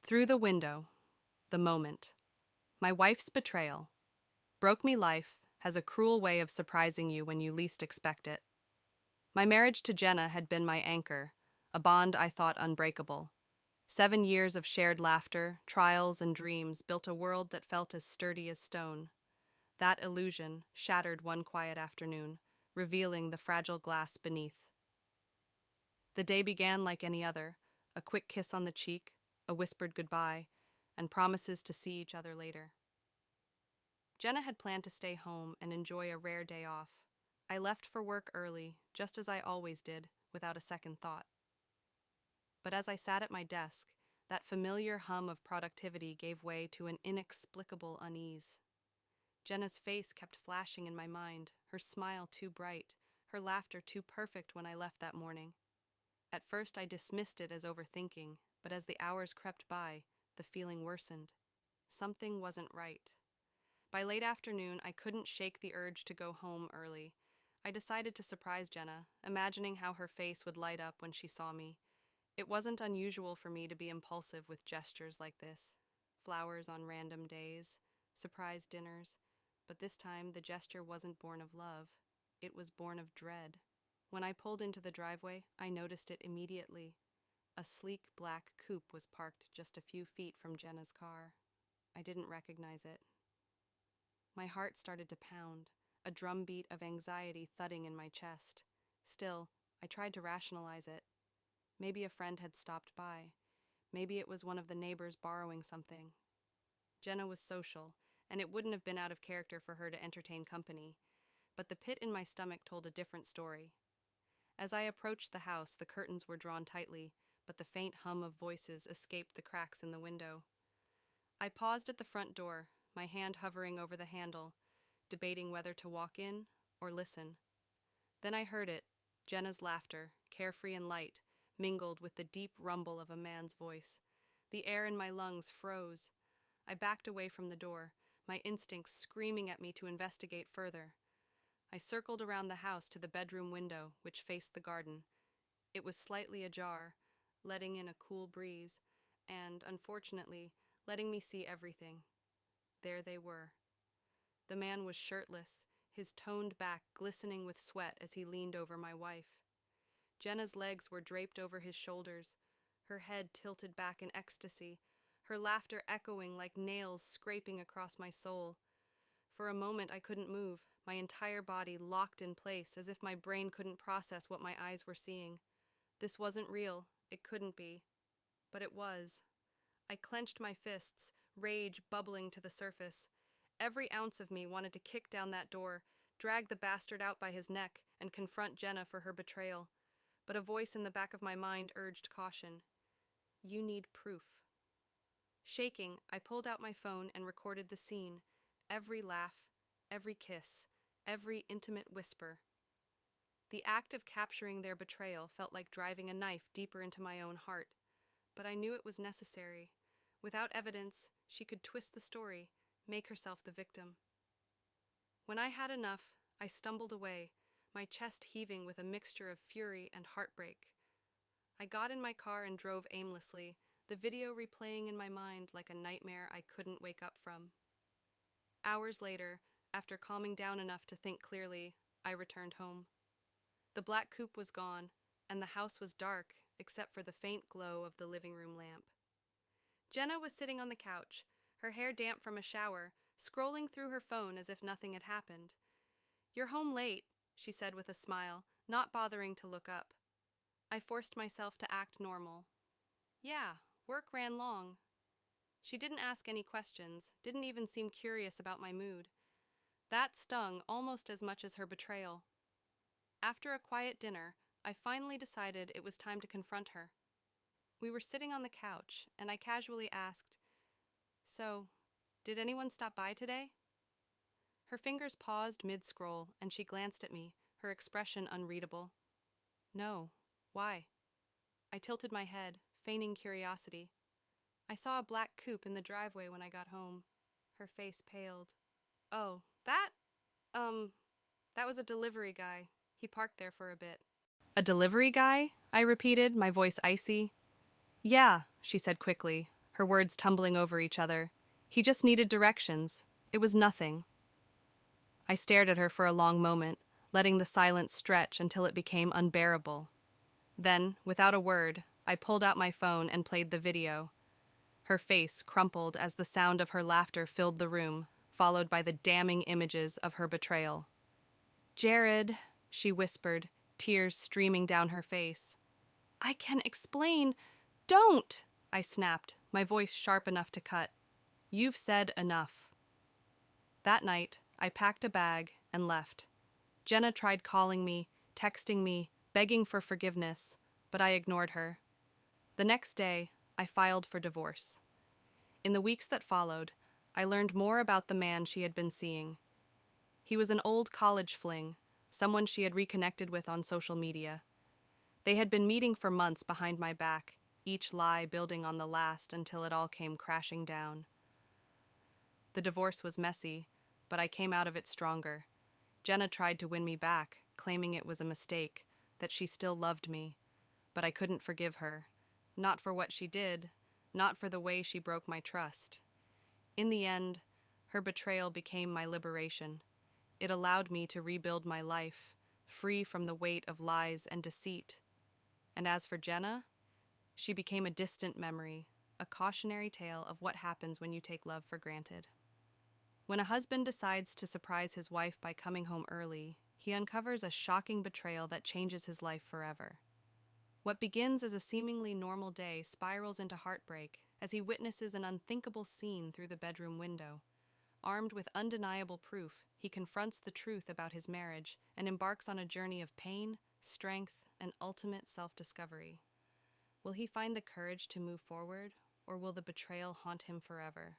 Through the window, the moment. My wife's betrayal. Broke me life has a cruel way of surprising you when you least expect it. My marriage to Jenna had been my anchor, a bond I thought unbreakable. 7 years of shared laughter, trials, and dreams built a world that felt as sturdy as stone. That illusion shattered one quiet afternoon, revealing the fragile glass beneath. The day began like any other, a quick kiss on the cheek, a whispered goodbye, and promises to see each other later. Jenna had planned to stay home and enjoy a rare day off. I left for work early, just as I always did, without a second thought. But as I sat at my desk, that familiar hum of productivity gave way to an inexplicable unease. Jenna's face kept flashing in my mind, her smile too bright, her laughter too perfect when I left that morning. At first I dismissed it as overthinking, but as the hours crept by, the feeling worsened. Something wasn't right. By late afternoon, I couldn't shake the urge to go home early. I decided to surprise Jenna, imagining how her face would light up when she saw me. It wasn't unusual for me to be impulsive with gestures like this. Flowers on random days, surprise dinners, but this time the gesture wasn't born of love. It was born of dread. When I pulled into the driveway, I noticed it immediately. A sleek black coupe was parked just a few feet from Jenna's car. I didn't recognize it. My heart started to pound, a drumbeat of anxiety thudding in my chest. Still, I tried to rationalize it. Maybe a friend had stopped by. Maybe it was one of the neighbors borrowing something. Jenna was social, and it wouldn't have been out of character for her to entertain company. But the pit in my stomach told a different story. As I approached the house, the curtains were drawn tightly, but the faint hum of voices escaped the cracks in the window. I paused at the front door, my hand hovering over the handle, debating whether to walk in or listen. Then I heard it, Jenna's laughter, carefree and light, mingled with the deep rumble of a man's voice. The air in my lungs froze. I backed away from the door, my instincts screaming at me to investigate further. I circled around the house to the bedroom window, which faced the garden. It was slightly ajar, letting in a cool breeze, and, unfortunately, letting me see everything. There they were. The man was shirtless, his toned back glistening with sweat as he leaned over my wife. Jenna's legs were draped over his shoulders, her head tilted back in ecstasy, her laughter echoing like nails scraping across my soul. For a moment I couldn't move, my entire body locked in place as if my brain couldn't process what my eyes were seeing. This wasn't real, it couldn't be. But it was. I clenched my fists, rage bubbling to the surface. Every ounce of me wanted to kick down that door, drag the bastard out by his neck, and confront Jenna for her betrayal. But a voice in the back of my mind urged caution. You need proof. Shaking, I pulled out my phone and recorded the scene. Every laugh, every kiss, every intimate whisper. The act of capturing their betrayal felt like driving a knife deeper into my own heart. But I knew it was necessary. Without evidence, she could twist the story, make herself the victim. When I had enough, I stumbled away, my chest heaving with a mixture of fury and heartbreak. I got in my car and drove aimlessly, the video replaying in my mind like a nightmare I couldn't wake up from. Hours later, after calming down enough to think clearly, I returned home. The black coupe was gone, and the house was dark except for the faint glow of the living room lamp. Jenna was sitting on the couch, her hair damp from a shower, scrolling through her phone as if nothing had happened. You're home late, she said with a smile, not bothering to look up. I forced myself to act normal. Yeah, work ran long. She didn't ask any questions, didn't even seem curious about my mood. That stung almost as much as her betrayal. After a quiet dinner, I finally decided it was time to confront her. We were sitting on the couch, and I casually asked, So, did anyone stop by today? Her fingers paused mid-scroll, and she glanced at me, her expression unreadable. No. Why? I tilted my head, feigning curiosity. I saw a black coupe in the driveway when I got home. Her face paled. Oh, that was a delivery guy. He parked there for a bit. A delivery guy? I repeated, my voice icy. Yeah, she said quickly, her words tumbling over each other. He just needed directions. It was nothing. I stared at her for a long moment, letting the silence stretch until it became unbearable. Then, without a word, I pulled out my phone and played the video. Her face crumpled as the sound of her laughter filled the room, followed by the damning images of her betrayal. "Jared," she whispered, tears streaming down her face. "I can explain." "Don't!" I snapped, my voice sharp enough to cut. "You've said enough." That night, I packed a bag and left. Jenna tried calling me, texting me, begging for forgiveness, but I ignored her. The next day, I filed for divorce. In the weeks that followed, I learned more about the man she had been seeing. He was an old college fling, someone she had reconnected with on social media. They had been meeting for months behind my back, each lie building on the last until it all came crashing down. The divorce was messy, but I came out of it stronger. Jenna tried to win me back, claiming it was a mistake, that she still loved me. But I couldn't forgive her. Not for what she did, not for the way she broke my trust. In the end, her betrayal became my liberation. It allowed me to rebuild my life, free from the weight of lies and deceit. And as for Jenna, she became a distant memory, a cautionary tale of what happens when you take love for granted. When a husband decides to surprise his wife by coming home early, he uncovers a shocking betrayal that changes his life forever. What begins as a seemingly normal day spirals into heartbreak as he witnesses an unthinkable scene through the bedroom window. Armed with undeniable proof, he confronts the truth about his marriage and embarks on a journey of pain, strength, and ultimate self-discovery. Will he find the courage to move forward, or will the betrayal haunt him forever?